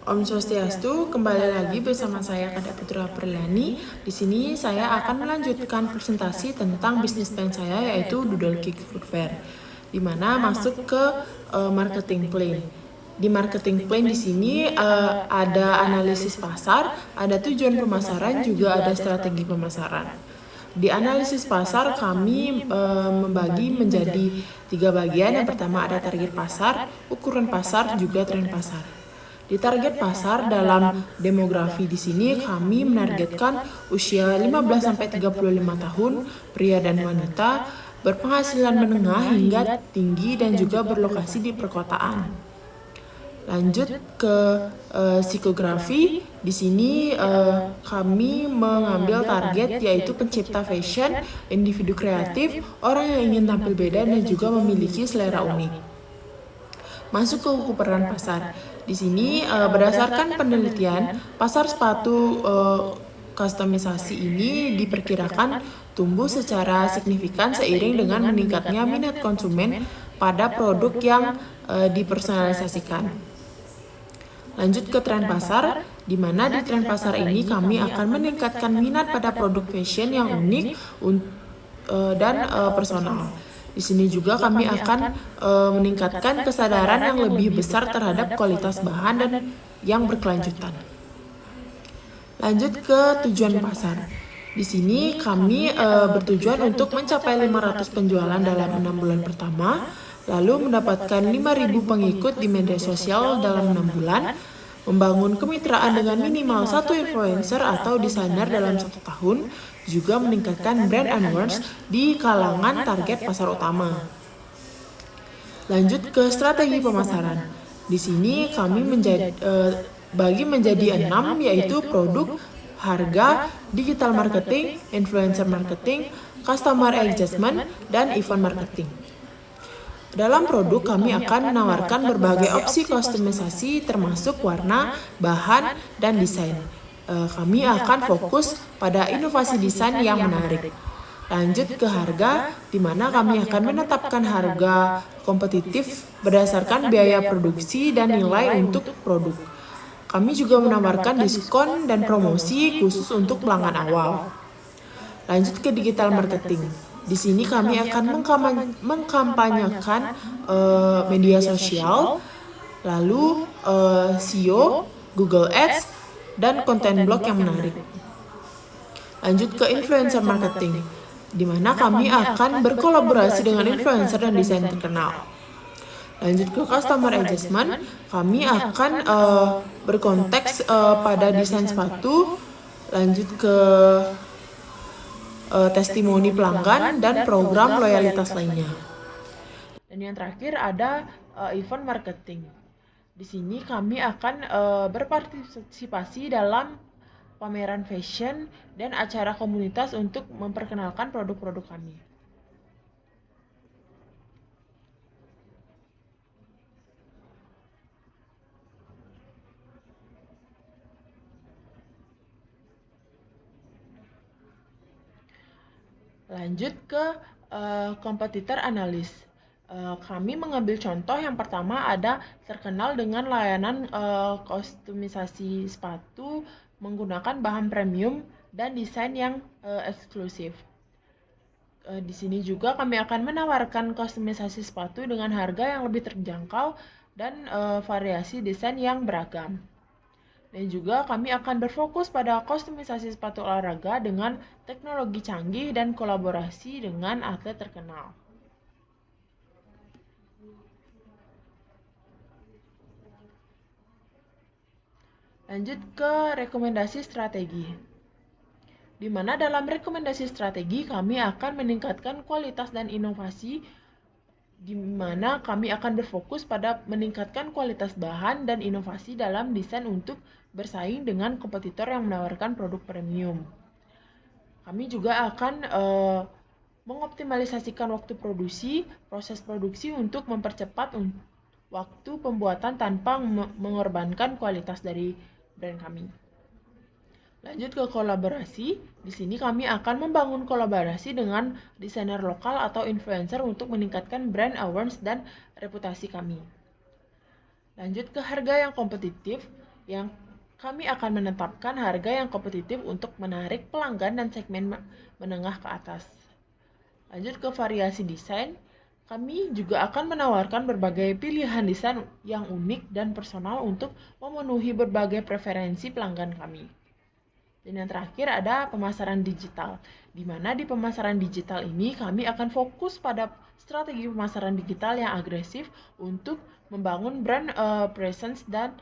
Om Swastiastu, kembali lagi bersama saya Kada Putra Perlani. Di sini saya akan melanjutkan presentasi tentang bisnis plan saya yaitu Doodle Cake Food Fair, di mana masuk ke marketing plan. Di marketing plan di sini ada analisis pasar, ada tujuan pemasaran, juga ada strategi pemasaran. Di analisis pasar kami membagi menjadi 3 bagian. Yang pertama ada target pasar, ukuran pasar, juga tren pasar. Di target pasar dalam demografi di sini kami menargetkan usia 15-35 tahun, pria dan wanita, berpenghasilan menengah hingga tinggi dan juga berlokasi di perkotaan. Lanjut ke psikografi, di sini kami mengambil target yaitu pencipta fashion, individu kreatif, orang yang ingin tampil beda dan juga memiliki selera unik. Masuk ke ukuran pasar. Di sini berdasarkan penelitian, pasar sepatu kustomisasi ini diperkirakan tumbuh secara signifikan seiring dengan meningkatnya minat konsumen pada produk yang dipersonalisasikan. Lanjut ke tren pasar, di mana di tren pasar ini kami akan meningkatkan minat pada produk fashion yang unik dan personal. Di sini juga kami akan meningkatkan kesadaran yang lebih besar terhadap kualitas bahan dan yang berkelanjutan. Lanjut ke tujuan pasar. Di sini kami bertujuan untuk mencapai 500 penjualan dalam 6 bulan pertama, lalu mendapatkan 5.000 pengikut di media sosial dalam 6 bulan, membangun kemitraan dengan minimal 1 influencer atau desainer dalam 1 tahun, juga meningkatkan brand awareness di kalangan target pasar utama. Lanjut ke strategi pemasaran. Di sini kami bagi menjadi 6, yaitu produk, harga, digital marketing, influencer marketing, customer engagement, dan event marketing. Dalam produk kami akan menawarkan berbagai opsi kustomisasi termasuk warna, bahan, dan desain. Kami akan fokus pada inovasi desain yang menarik. Lanjut ke harga, di mana kami akan menetapkan harga kompetitif berdasarkan biaya produksi dan nilai untuk produk. Kami juga menawarkan diskon dan promosi khusus untuk pelanggan awal. Lanjut ke digital marketing. Di sini kami akan mengkampanyekan media sosial, lalu SEO, Google Ads, dan konten blog yang menarik. Lanjut ke influencer marketing, di mana kami akan berkolaborasi dengan influencer dan desain terkenal. Lanjut ke customer engagement, kami akan berkonteks pada desain sepatu. Lanjut ke testimoni pelanggan dan program loyalitas lainnya. Dan yang terakhir ada event marketing. Di sini kami akan berpartisipasi dalam pameran fashion dan acara komunitas untuk memperkenalkan produk-produk kami. Lanjut ke kompetitor analis. Kami mengambil contoh yang pertama ada terkenal dengan layanan kostumisasi sepatu menggunakan bahan premium dan desain yang eksklusif. Di sini juga kami akan menawarkan kostumisasi sepatu dengan harga yang lebih terjangkau dan variasi desain yang beragam. Dan juga kami akan berfokus pada kostumisasi sepatu olahraga dengan teknologi canggih dan kolaborasi dengan atlet terkenal. Lanjut ke rekomendasi strategi. Di mana dalam rekomendasi strategi kami akan meningkatkan kualitas dan inovasi, di mana kami akan berfokus pada meningkatkan kualitas bahan dan inovasi dalam desain untuk bersaing dengan kompetitor yang menawarkan produk premium. Kami juga akan mengoptimalisasikan waktu produksi, proses produksi untuk mempercepat waktu pembuatan tanpa mengorbankan kualitas dari brand kami. Lanjut ke kolaborasi. Di sini kami akan membangun kolaborasi dengan desainer lokal atau influencer untuk meningkatkan brand awareness dan reputasi kami. Lanjut ke harga yang kompetitif. yang kami akan menetapkan harga yang kompetitif untuk menarik pelanggan dan segmen menengah ke atas. Lanjut ke variasi desain, kami juga akan menawarkan berbagai pilihan desain yang unik dan personal untuk memenuhi berbagai preferensi pelanggan kami. Dan yang terakhir ada pemasaran digital, di mana di pemasaran digital ini kami akan fokus pada strategi pemasaran digital yang agresif untuk membangun brand presence dan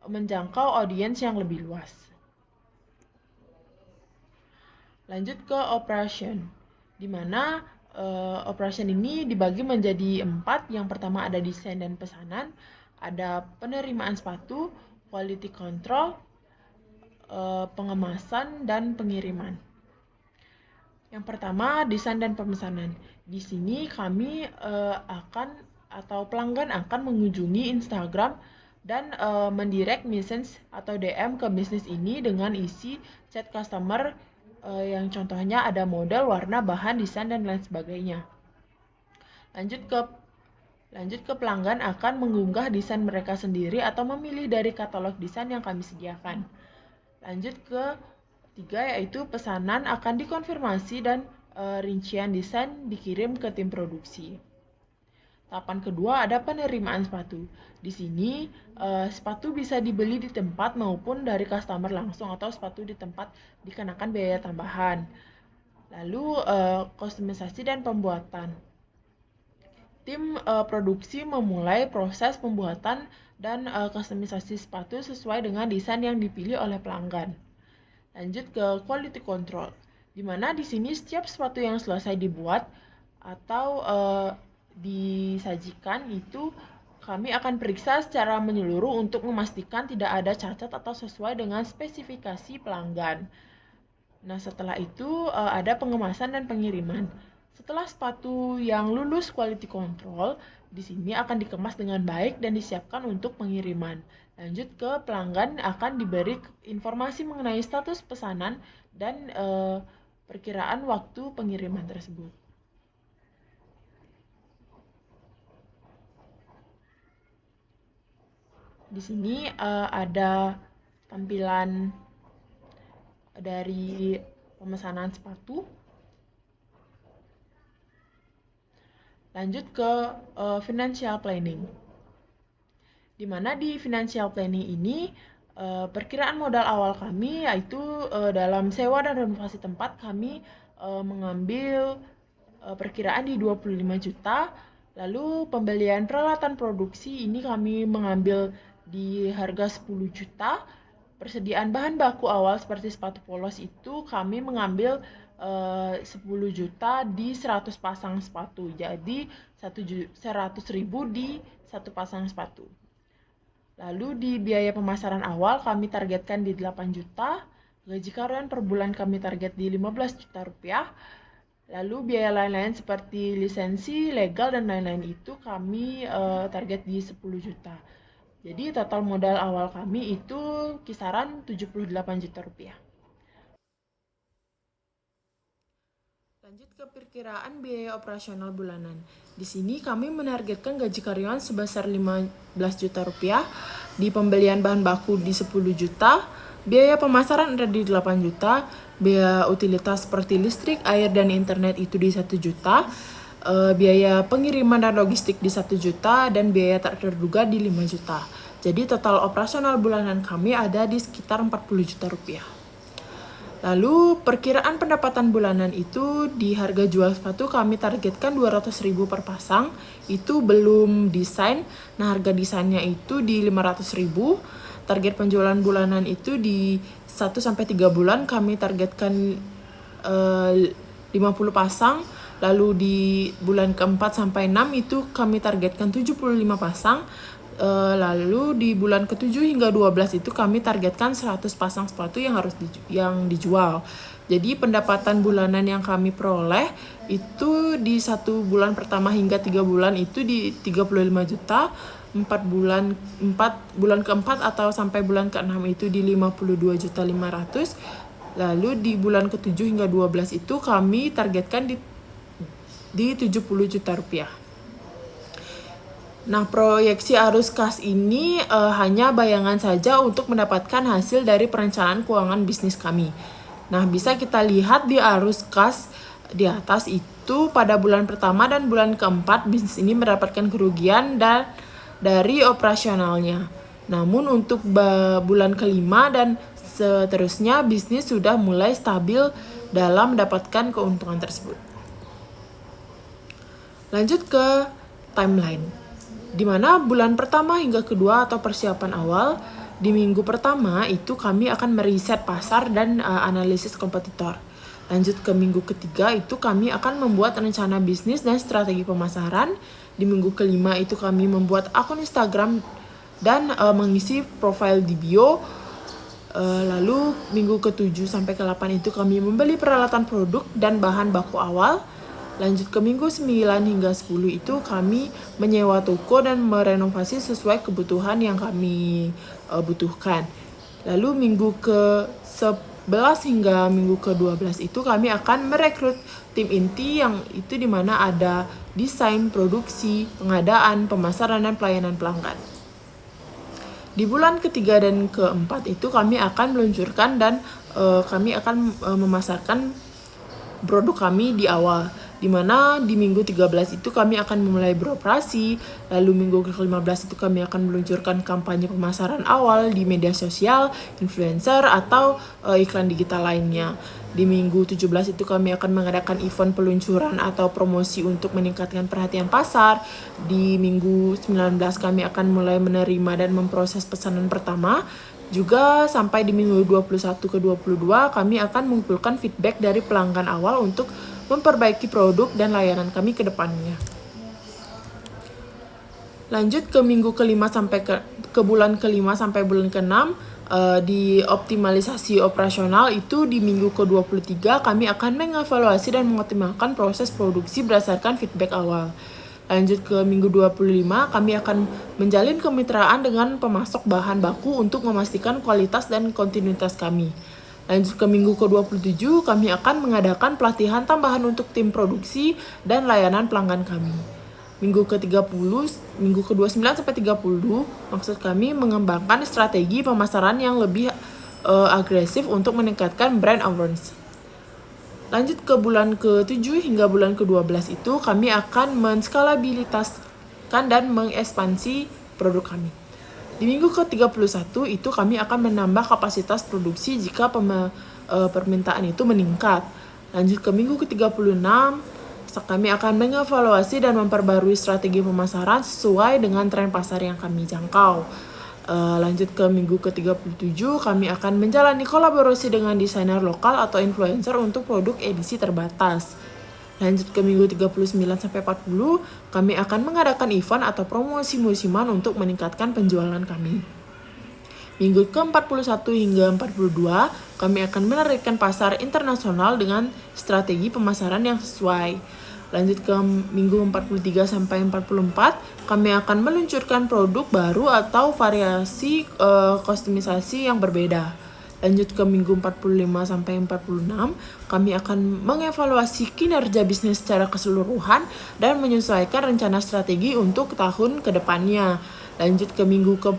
menjangkau audiens yang lebih luas. Lanjut ke operation, di mana operation ini dibagi menjadi 4. Yang pertama ada desain dan pesanan, ada penerimaan sepatu, quality control, pengemasan, dan pengiriman. Yang pertama, desain dan pemesanan. Di sini kami pelanggan akan mengunjungi Instagram dan mendirect message atau DM ke bisnis ini dengan isi chat customer yang contohnya ada model, warna, bahan, desain, dan lain sebagainya. Lanjut ke pelanggan akan mengunggah desain mereka sendiri atau memilih dari katalog desain yang kami sediakan. Lanjut ke 3, yaitu pesanan akan dikonfirmasi dan rincian desain dikirim ke tim produksi. Tahapan kedua ada penerimaan sepatu. Di sini sepatu bisa dibeli di tempat maupun dari customer langsung atau sepatu di tempat dikenakan biaya tambahan. Lalu kustomisasi dan pembuatan. Tim produksi memulai proses pembuatan dan kustomisasi sepatu sesuai dengan desain yang dipilih oleh pelanggan. Lanjut ke quality control, di mana di sini setiap sepatu yang selesai dibuat atau disajikan itu kami akan periksa secara menyeluruh untuk memastikan tidak ada cacat atau sesuai dengan spesifikasi pelanggan. Nah, setelah itu ada pengemasan dan pengiriman. Setelah sepatu yang lulus quality control, di sini akan dikemas dengan baik dan disiapkan untuk pengiriman. Lanjut ke pelanggan akan diberi informasi mengenai status pesanan dan perkiraan waktu pengiriman tersebut. Di sini ada tampilan dari pemesanan sepatu. Lanjut ke financial planning. Di mana di financial planning ini perkiraan modal awal kami yaitu dalam sewa dan renovasi tempat kami mengambil perkiraan di 25 juta. Lalu pembelian peralatan produksi ini kami mengambil di harga 10 juta. Persediaan bahan baku awal seperti sepatu polos itu kami mengambil 10 juta di 100 pasang sepatu. Jadi 100.000 di satu pasang sepatu. Lalu di biaya pemasaran awal kami targetkan di 8 juta. Gaji karyawan per bulan kami target di 15 juta rupiah. Lalu biaya lain-lain seperti lisensi, legal, dan lain-lain itu kami target di 10 juta. Jadi total modal awal kami itu kisaran 78 juta rupiah. Lanjut ke perkiraan biaya operasional bulanan. Di sini kami menargetkan gaji karyawan sebesar 15 juta rupiah, di pembelian bahan baku di 10 juta, biaya pemasaran ada di 8 juta, biaya utilitas seperti listrik, air, dan internet itu di 1 juta, biaya pengiriman dan logistik di 1 juta, dan biaya tak terduga di 5 juta. Jadi total operasional bulanan kami ada di sekitar 40 juta rupiah. Lalu perkiraan pendapatan bulanan itu di harga jual sepatu kami targetkan 200.000 per pasang, itu belum desain. Nah, harga desainnya itu di 500.000. Target penjualan bulanan itu di 1-3 bulan kami targetkan 50 pasang. Lalu di bulan ke-4 sampai 6 itu kami targetkan 75 pasang. Lalu di bulan ke-7 hingga 12 itu kami targetkan 100 pasang sepatu yang harus yang dijual. Jadi pendapatan bulanan yang kami peroleh itu di 1 bulan pertama hingga 3 bulan itu di 35 juta, 4 bulan ke-4 atau sampai bulan ke-6 itu di 52.500.000. Lalu di bulan ke-7 hingga 12 itu kami targetkan di 70 juta rupiah. Nah, proyeksi arus kas ini hanya bayangan saja untuk mendapatkan hasil dari perencanaan keuangan bisnis kami. Nah, bisa kita lihat di arus kas di atas itu pada bulan pertama dan bulan keempat bisnis ini mendapatkan kerugian dan dari operasionalnya. Namun untuk bulan kelima dan seterusnya bisnis sudah mulai stabil dalam mendapatkan keuntungan tersebut. Lanjut ke timeline, di mana bulan pertama hingga kedua atau persiapan awal. Di minggu pertama itu kami akan meriset pasar dan analisis kompetitor. Lanjut ke minggu ketiga itu kami akan membuat rencana bisnis dan strategi pemasaran. Di minggu kelima itu kami membuat akun Instagram dan mengisi profil di bio. Lalu minggu ke-7 sampai ke-8 itu kami membeli peralatan produk dan bahan baku awal. Lanjut ke minggu 9 hingga 10 itu kami menyewa toko dan merenovasi sesuai kebutuhan yang kami butuhkan. Lalu minggu ke-11 hingga minggu ke-12 itu kami akan merekrut tim inti yang itu dimana ada desain, produksi, pengadaan, pemasaran, dan pelayanan pelanggan. Di bulan ketiga dan keempat itu kami akan meluncurkan dan kami akan memasarkan produk kami di awal, di mana di minggu 13 itu kami akan memulai beroperasi. Lalu minggu ke-15 itu kami akan meluncurkan kampanye pemasaran awal di media sosial, influencer, atau iklan digital lainnya. Di minggu 17 itu kami akan mengadakan event peluncuran atau promosi untuk meningkatkan perhatian pasar. Di minggu 19 kami akan mulai menerima dan memproses pesanan pertama. Juga sampai di minggu 21 ke 22 kami akan mengumpulkan feedback dari pelanggan awal untuk memperbaiki produk dan layanan kami ke depannya. Lanjut ke minggu kelima sampai ke bulan kelima sampai bulan ke-6, di optimalisasi operasional itu di minggu ke-23 kami akan mengevaluasi dan mengoptimalkan proses produksi berdasarkan feedback awal. Lanjut ke minggu 25, kami akan menjalin kemitraan dengan pemasok bahan baku untuk memastikan kualitas dan kontinuitas kami. Lanjut ke minggu ke-27, kami akan mengadakan pelatihan tambahan untuk tim produksi dan layanan pelanggan kami. Minggu ke-30, minggu ke-29 sampai 30, maksud kami mengembangkan strategi pemasaran yang lebih agresif untuk meningkatkan brand awareness. Lanjut ke bulan ke-7 hingga bulan ke-12 itu kami akan menskalabilitaskan dan mengekspansi produk kami. Di minggu ke-31 itu kami akan menambah kapasitas produksi jika permintaan itu meningkat. Lanjut ke minggu ke-36, kami akan mengevaluasi dan memperbarui strategi pemasaran sesuai dengan tren pasar yang kami jangkau. Lanjut ke minggu ke-37, kami akan menjalani kolaborasi dengan desainer lokal atau influencer untuk produk edisi terbatas. Lanjut ke minggu 39 sampai 40, kami akan mengadakan event atau promosi musiman untuk meningkatkan penjualan kami. Minggu ke-41 hingga 42, kami akan menargetkan pasar internasional dengan strategi pemasaran yang sesuai. Lanjut ke minggu 43 sampai 44, kami akan meluncurkan produk baru atau variasi kostumisasi yang berbeda. Lanjut ke minggu 45 sampai 46, kami akan mengevaluasi kinerja bisnis secara keseluruhan dan menyesuaikan rencana strategi untuk tahun ke depannya. Lanjut ke minggu ke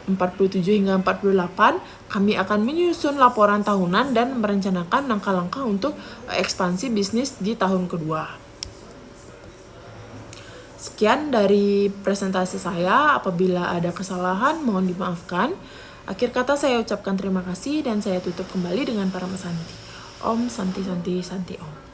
47 hingga 48, kami akan menyusun laporan tahunan dan merencanakan langkah-langkah untuk ekspansi bisnis di tahun kedua. Sekian dari presentasi saya. Apabila ada kesalahan, mohon dimaafkan. Akhir kata saya ucapkan terima kasih dan saya tutup kembali dengan para Santi. Om Santi Santi Santi Om.